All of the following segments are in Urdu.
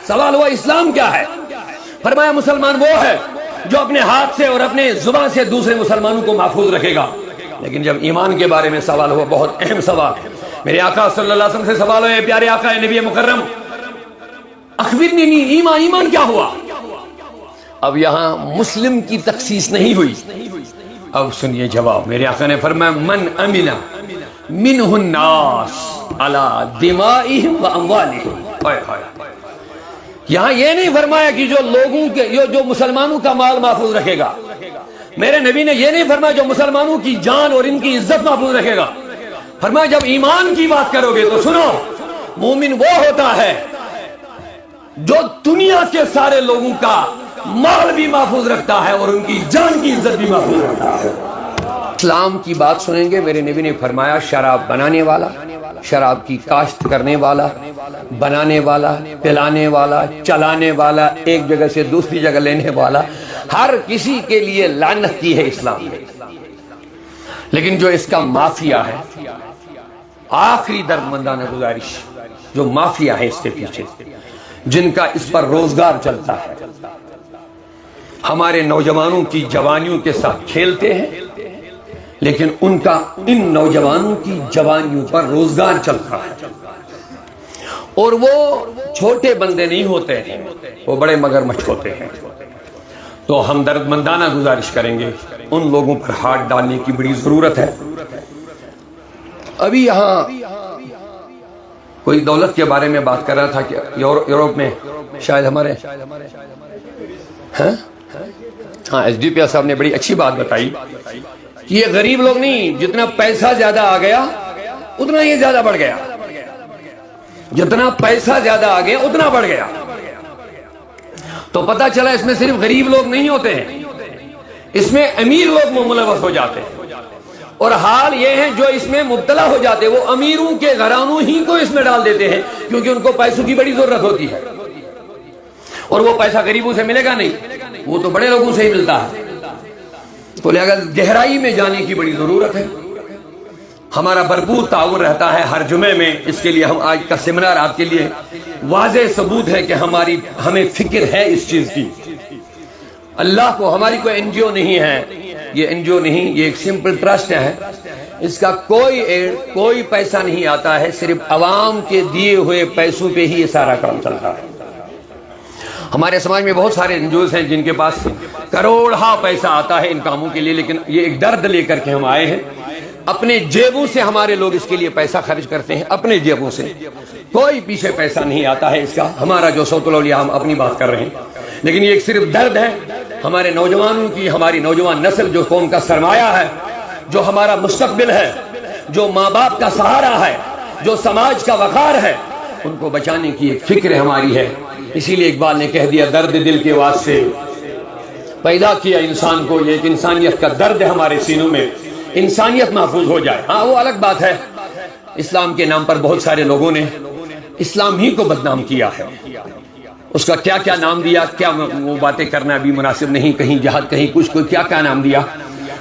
سوال ہوا اسلام کیا ہے؟ فرمایا مسلمان وہ ہے جو اپنے ہاتھ سے اور اپنے زبان سے دوسرے مسلمانوں کو محفوظ رکھے گا۔ لیکن جب ایمان کے بارے میں سوال ہوا، بہت اہم سوال، میرے آقا صلی اللہ علیہ وسلم سے سوال ہوئے، پیارے آقا نبی مکرم اخبرنی ایمان کیا ہوا؟ اب یہاں مسلم کی تخصیص نہیں ہوئی، اب سنیے جواب۔ میرے آقا نے فرمایا من امن منہ الناس علی دمائہم و اموالہم۔ یہاں یہ نہیں فرمایا کہ جو لوگوں کے جو مسلمانوں کا مال محفوظ رکھے گا، میرے نبی نے یہ نہیں فرمایا جو مسلمانوں کی جان اور ان کی عزت محفوظ رکھے گا۔ فرمایا جب ایمان کی بات کرو گے تو سنو، مومن وہ ہوتا ہے جو دنیا کے سارے لوگوں کا مال بھی محفوظ رکھتا ہے اور ان کی جان کی عزت بھی محفوظ رکھتا ہے۔ اسلام کی بات سنیں گے، میرے نبی نے فرمایا شراب بنانے والا، شراب کی کاشت کرنے والا، بنانے والا، پلانے والا، چلانے والا، ایک جگہ سے دوسری جگہ لینے والا، ہر کسی کے لیے لعنت کی ہے اسلام نے۔ لیکن جو اس کا مافیا ہے، آخری دردمندانہ گزارش، جو مافیا ہے اس کے پیچھے، جن کا اس پر روزگار چلتا ہے، ہمارے نوجوانوں کی جوانیوں کے ساتھ کھیلتے ہیں، لیکن ان نوجوانوں کی جوانیوں پر روزگار چلتا ہے، اور وہ چھوٹے بندے نہیں ہوتے ہیں، وہ بڑے مگرمچھ ہوتے ہیں۔ تو ہم دردمندانہ گزارش کریں گے، ان لوگوں پر ہاتھ ڈالنے کی بڑی ضرورت ہے۔ ابھی یہاں کوئی دولت کے بارے میں بات کر رہا تھا کہ یورپ میں شاید ہمارے ایس ڈی پی صاحب نے بڑی اچھی بات بتائی کہ یہ غریب لوگ نہیں، جتنا پیسہ زیادہ آ گیا اتنا یہ زیادہ بڑھ گیا، جتنا پیسہ زیادہ آ گیا اتنا بڑھ گیا۔ تو پتہ چلا اس میں صرف غریب لوگ نہیں ہوتے ہیں، اس میں امیر لوگ ملوث ہو جاتے ہیں، اور حال یہ ہے جو اس میں مبتلا ہو جاتے ہیں وہ امیروں کے گھرانوں ہی کو اس میں ڈال دیتے ہیں، کیونکہ ان کو پیسوں کی بڑی ضرورت ہوتی ہے، اور وہ پیسہ غریبوں سے ملے گا نہیں، وہ تو بڑے لوگوں سے ہی ملتا ہے۔ تو لہذا گہرائی میں جانے کی بڑی ضرورت ہے۔ ہمارا بھرپور تعاون رہتا ہے ہر جمعے میں، اس کے لیے ہم آج کا سیمینار آپ کے لیے واضح ثبوت ہے کہ ہمیں فکر ہے اس چیز کی۔ اللہ کو ہماری کوئی این جی او نہیں ہے، یہ این جی او نہیں، یہ ایک سمپل ٹرسٹ ہے، اس کا کوئی پیسہ نہیں آتا ہے، صرف عوام کے دیے ہوئے پیسوں پہ ہی یہ سارا کام چلتا ہے۔ ہمارے سماج میں بہت سارے این جی اوز ہیں جن کے پاس کروڑہا پیسہ آتا ہے ان کاموں کے لیے، لیکن یہ ایک درد لے کر کے ہم آئے ہیں، اپنے جیبوں سے ہمارے لوگ اس کے لیے پیسہ خرچ کرتے ہیں، اپنے جیبوں سے، کوئی پیچھے پیسہ نہیں آتا ہے اس کا۔ ہمارا جو صوت الاولیاء، ہم اپنی بات کر رہے ہیں، لیکن یہ ایک صرف درد ہے ہمارے نوجوانوں کی، ہماری نوجوان نسل جو قوم کا سرمایہ ہے، جو ہمارا مستقبل ہے، جو ماں باپ کا سہارا ہے، جو سماج کا وقار ہے، ان کو بچانے کی ایک فکر ہماری ہے۔ اسی لیے اقبال نے کہہ دیا درد دل کے واسطے پیدا کیا انسان کو، یہ ایک انسانیت کا درد ہے ہمارے سینوں میں، انسانیت محفوظ ہو جائے۔ ہاں وہ الگ بات ہے، اسلام کے نام پر بہت سارے لوگوں نے اسلام ہی کو بدنام کیا ہے، اس کا کیا کیا نام دیا، کیا وہ باتیں کرنا ابھی مناسب نہیں، کہیں جہاد کہیں کچھ، کوئی کیا کیا نام دیا،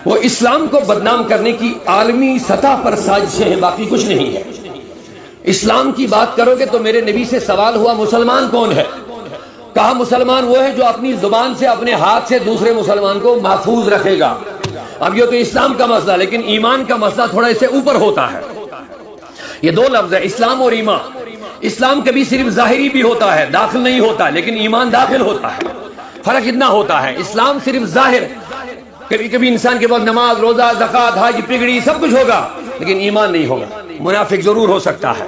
وہ اسلام کو بدنام کرنے کی عالمی سطح پر سازشیں ہیں، باقی کچھ نہیں ہے۔ اسلام کی بات کرو گے تو میرے نبی سے سوال ہوا مسلمان کون ہے؟ کہا مسلمان وہ ہے جو اپنی زبان سے، اپنے ہاتھ سے دوسرے مسلمان کو محفوظ رکھے گا۔ اب یہ تو اسلام کا مسئلہ، لیکن ایمان کا مسئلہ تھوڑا اس سے اوپر ہوتا ہے۔ یہ دو لفظ ہے، اسلام اور ایمان۔ اسلام کبھی صرف ظاہری بھی ہوتا ہے، داخل نہیں ہوتا، لیکن ایمان داخل ہوتا ہے۔ فرق اتنا ہوتا ہے، اسلام صرف ظاہر، کبھی کبھی انسان کے پاس نماز، روزہ، زکوٰۃ، حج، پگڑی سب کچھ ہوگا، لیکن ایمان نہیں ہوگا، منافق ضرور ہو سکتا ہے۔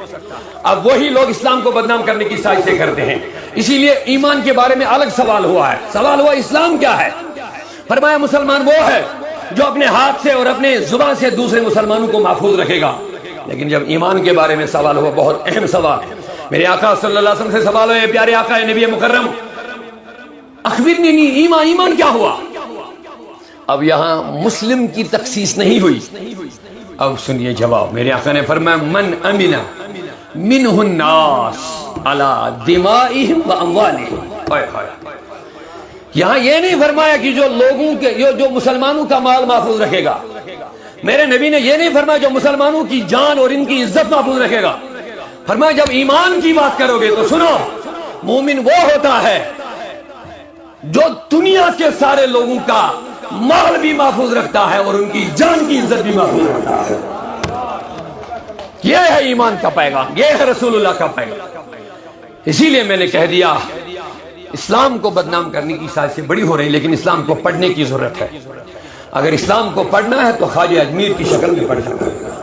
اب وہی لوگ اسلام کو بدنام کرنے کی سازشیں کرتے ہیں، اسی لیے ایمان کے بارے میں الگ سوال ہوا ہے۔ سوال ہوا اسلام کیا ہے؟ فرمایا مسلمان وہ ہے جو اپنے ہاتھ سے اور اپنے زبان سے دوسرے مسلمانوں کو محفوظ رکھے گا۔ لیکن جب ایمان کے بارے میں سوال ہوا، بہت اہم سوال، میرے آقا صلی اللہ علیہ وسلم سے سوال ہوئے، پیارے آقا نبی مکرم اخبرنی ایمان کیا ہوا؟ اب یہاں مسلم کی تخصیص نہیں ہوئی، اب سنیے جواب۔ میرے آقا نے فرمایا من امن منہ الناس علی دمائہم و اموالہم۔ یہاں یہ نہیں فرمایا کہ جو لوگوں کے جو مسلمانوں کا مال محفوظ رکھے گا، میرے نبی نے یہ نہیں فرمایا جو مسلمانوں کی جان اور ان کی عزت محفوظ رکھے گا۔ فرمایا جب ایمان کی بات کرو گے تو سنو، مومن وہ ہوتا ہے جو دنیا کے سارے لوگوں کا مال بھی محفوظ رکھتا ہے اور ان کی جان کی عزت بھی محفوظ رکھتا ہے. یہ ہے ایمان کا پیغام, یہ ہے رسول اللہ کا پیغام. اسی لیے میں نے کہہ دیا اسلام کو بدنام کرنے کی سازشیں بڑی ہو رہی, لیکن اسلام کو پڑھنے کی ضرورت ہے. اگر اسلام کو پڑھنا ہے تو خواجہ اجمیر کی شکل میں پڑھنا پڑے گا.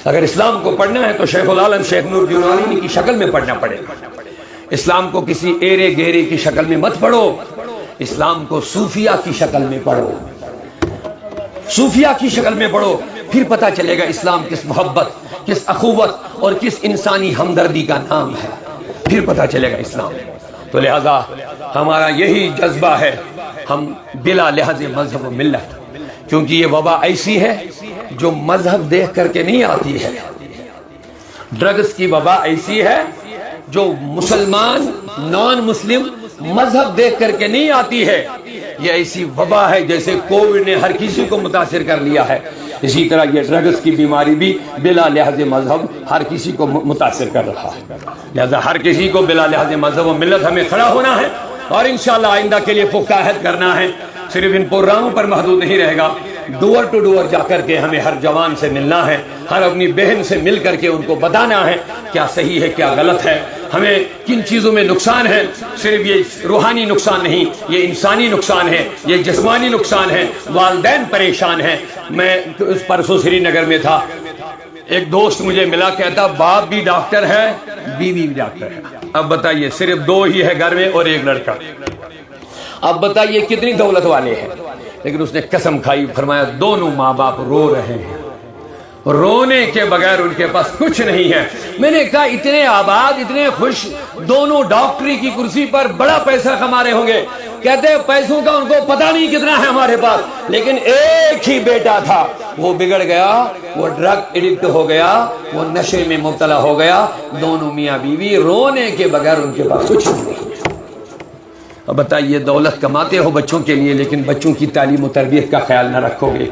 اگر اسلام کو پڑھنا ہے تو شیخ العالم شیخ نور الدین العالمین کی شکل میں پڑھنا پڑے گا. اسلام کو کسی ایرے گہرے کی شکل میں مت پڑھو, اسلام کو صوفیہ کی شکل میں پڑھو, صوفیہ کی شکل میں پڑھو. پھر پتہ چلے گا اسلام کس محبت, کس اخوت اور کس انسانی ہمدردی کا نام ہے. پھر پتہ چلے گا اسلام. تو لہذا ہمارا یہی جذبہ ہے, ہم بلا لحاظ مذہب و ملت, کیونکہ یہ وبا ایسی ہے جو مذہب دیکھ کر کے نہیں آتی ہے. ڈرگز کی وبا ایسی ہے جو مسلمان نان مسلم مذہب دیکھ کر کے نہیں آتی ہے. یہ ایسی وبا ہے جیسے کووڈ نے ہر کسی کو متاثر کر لیا ہے, اسی طرح یہ ڈرگز کی بیماری بھی بلا لحاظ مذہب ہر کسی کو متاثر کر رہا ہے. لہذا ہر کسی کو بلا لحاظ مذہب و ملت ہمیں کھڑا ہونا ہے اور انشاءاللہ آئندہ کے لیے پختہ عہد کرنا ہے. صرف ان پروگراموں پر محدود نہیں رہے گا, ڈور ٹو ڈور جا کر کے ہمیں ہر جوان سے ملنا ہے, ہر اپنی بہن سے مل کر کے ان کو بتانا ہے کیا صحیح ہے کیا غلط ہے, ہمیں کن چیزوں میں نقصان ہے. صرف یہ روحانی نقصان نہیں, یہ انسانی نقصان ہے, یہ جسمانی نقصان ہے. والدین پریشان ہیں. میں اس پرسوں سری نگر میں تھا, ایک دوست مجھے ملا, کہتا باپ بھی ڈاکٹر ہے بیوی بھی ڈاکٹر ہے. اب بتائیے صرف 2 ہی ہے گھر میں اور ایک لڑکا. اب بتائیے کتنی دولت والے ہیں. لیکن اس نے قسم کھائی, فرمایا دونوں ماں باپ رو رہے ہیں, رونے کے بغیر ان کے پاس کچھ نہیں ہے. میں نے کہا اتنے آباد اتنے خوش, دونوں ڈاکٹری کی کرسی پر بڑا پیسہ کما رہے ہوں گے. کہتے ہیں پیسوں کا ان کو پتہ نہیں کتنا ہے ہمارے پاس, لیکن ایک ہی بیٹا تھا, وہ بگڑ گیا, وہ ڈرگ ایڈکٹ ہو گیا, وہ نشے میں مبتلا ہو گیا. دونوں میاں بیوی رونے کے بغیر ان کے پاس کچھ نہیں. اب بتائیے دولت کماتے ہو بچوں کے لیے, لیکن بچوں کی تعلیم و تربیت کا خیال نہ رکھو گے.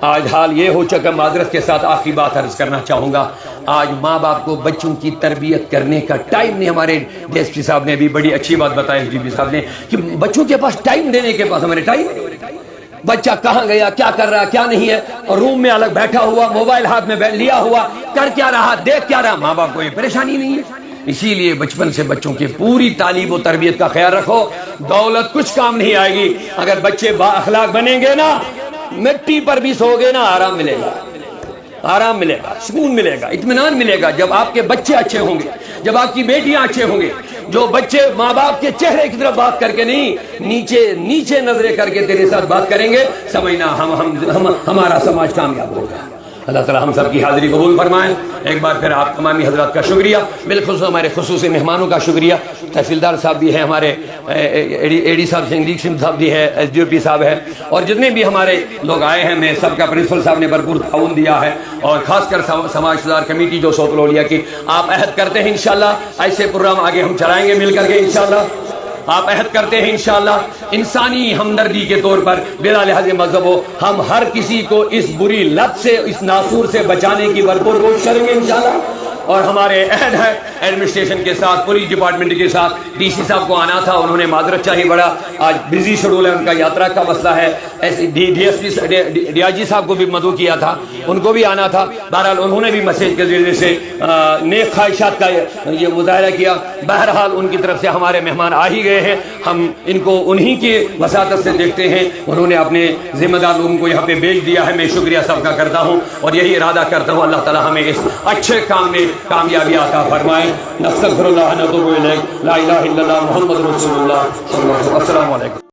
آج حال یہ ہو چکا, معذرت کے ساتھ آخری بات عرض کرنا چاہوں گا, آج ماں باپ کو بچوں کی تربیت کرنے کا ٹائم نہیں. ہمارے ڈی ایس پی صاحب نے بھی بڑی اچھی بات بتائی, ایس ڈی پی صاحب نے, کہ بچوں کے پاس ٹائم دینے کے پاس ہمارے ٹائم. بچہ کہاں گیا, کیا کر رہا, کیا نہیں ہے, اور روم میں الگ بیٹھا ہوا, موبائل ہاتھ میں لیا ہوا, کر کیا رہا, دیکھ کیا رہا. ماں باپ کو یہ پریشانی نہیں ہے. اسی لیے بچپن سے بچوں کی پوری تعلیم و تربیت کا خیال رکھو. دولت کچھ کام نہیں آئے گی. اگر بچے با اخلاق بنیں گے نا, مٹی پر بھی سو گے نا, آرام ملے گا, آرام ملے گا, سکون ملے گا, اطمینان ملے گا. جب آپ کے بچے اچھے ہوں گے, جب آپ کی بیٹیاں اچھے ہوں گے, جو بچے ماں باپ کے چہرے کی طرف بات کر کے نہیں, نیچے نیچے نظریں کر کے تیرے ساتھ بات کریں گے, سمجھنا ہمارا سماج کامیاب ہوگا. اللہ تعالی ہم سب کی حاضری قبول فرمائیں. ایک بار پھر آپ تمامی حضرات کا شکریہ, بالخصوص ہمارے خصوصی مہمانوں کا شکریہ. تحصیلدار صاحب بھی ہیں ہمارے, اے ڈی صاحب سنگھ سنگھ صاحب بھی ہے, ایس ڈی او پی صاحب ہے, اور جتنے بھی ہمارے لوگ آئے ہیں, میں سب کا پرنسپل صاحب نے بھرپور تعاون دیا ہے, اور خاص کر سماج سدھار کمیٹی جو صوت الاولیاء کی. آپ عہد کرتے ہیں انشاءاللہ ایسے پروگرام آگے ہم چلائیں گے مل کر کے انشاءاللہ. آپ عہد کرتے ہیں انشاءاللہ انسانی ہمدردی کے طور پر بلا لحاظ مذہب ہو, ہم ہر کسی کو اس بری لت سے, اس ناسور سے بچانے کی بھرپور کوشش کریں گے انشاءاللہ. اور ہمارے عہد ہے ایڈمنسٹریشن کے ساتھ, پولیس ڈپارٹمنٹ کے ساتھ. ڈی سی صاحب کو آنا تھا, انہوں نے معذرت چاہی, بڑا آج بزی شیڈول ہے ان کا, یاترا کا مسئلہ ہے. D S P D I G صاحب کو بھی مدعو کیا تھا, ان کو بھی آنا تھا. بہرحال انہوں نے بھی میسیج کے ذریعے سے نیک خواہشات کا یہ مظاہرہ کیا. بہرحال ان کی طرف سے ہمارے مہمان آ ہی گئے ہیں, ہم ان کو انہی کی وساطت سے دیکھتے ہیں. انہوں نے اپنے ذمہ دار لوگوں کو یہاں پہ بھیج دیا ہے. میں شکریہ سب کا کرتا ہوں, اور یہی ارادہ کرتا ہوں اللہ تعالی ہمیں اس اچھے کام میں کامیابی عطا فرمائے. نستغفر اللہ نتوب الیہ, لا الہ الا اللہ محمد رسول اللہ صلی اللہ علیہ وسلم. السلام علیکم.